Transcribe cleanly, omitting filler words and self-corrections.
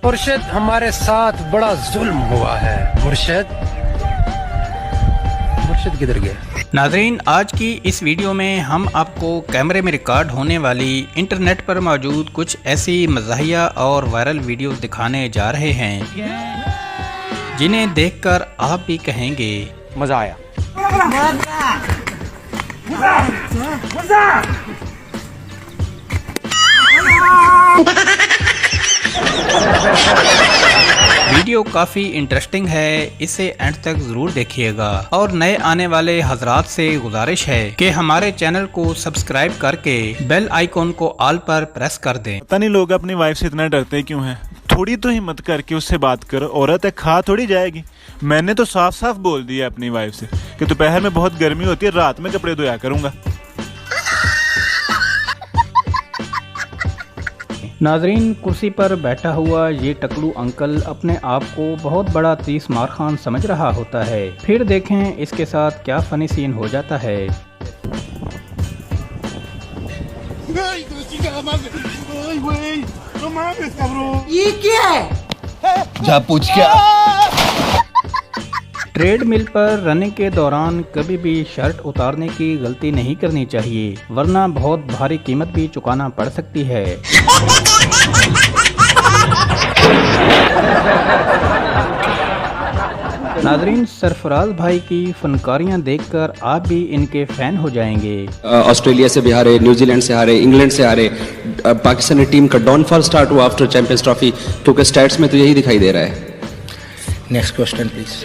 मुर्शिद हमारे साथ बड़ा जुल्म हुआ है। मुर्शिद किधर गया? नाज़रीन, आज की इस वीडियो में हम आपको कैमरे में रिकॉर्ड होने वाली इंटरनेट पर मौजूद कुछ ऐसी मज़ाहिया और वायरल वीडियो दिखाने जा रहे हैं जिन्हें देखकर आप भी कहेंगे मज़ा आया। वीडियो काफ़ी इंटरेस्टिंग है, इसे एंड तक ज़रूर देखिएगा। और नए आने वाले हजरात से गुजारिश है कि हमारे चैनल को सब्सक्राइब करके बेल आइकॉन को ऑल पर प्रेस कर दें। पता नहीं लोग अपनी वाइफ से इतना डरते क्यों हैं। थोड़ी तो हिम्मत करके उससे बात करो, औरत है, खा थोड़ी जाएगी। मैंने तो साफ साफ बोल दिया अपनी वाइफ से कि दोपहर में बहुत गर्मी होती है, रात में कपड़े धोया करूंगा। नाजरीन, कुर्सी पर बैठा हुआ ये टकलू अंकल अपने आप को बहुत बड़ा 30 मार खान समझ रहा होता है। फिर देखें इसके साथ क्या फनी सीन हो जाता है। ये क्या है? जा पूछ क्या। ट्रेडमिल पर रनिंग के दौरान कभी भी शर्ट उतारने की गलती नहीं करनी चाहिए, वरना बहुत भारी कीमत भी चुकाना पड़ सकती है। नाजरीन, सरफराज भाई की फनकारियां देखकर आप भी इनके फैन हो जाएंगे। ऑस्ट्रेलिया से भी हारे, न्यूजीलैंड से हारे, इंग्लैंड से हारे। पाकिस्तानी टीम का डाउनफॉल स्टार्ट हुआ आफ्टर चैंपियंस ट्रॉफी, क्योंकि स्टैट्स में तो यही दिखाई दे रहा है। Next question please.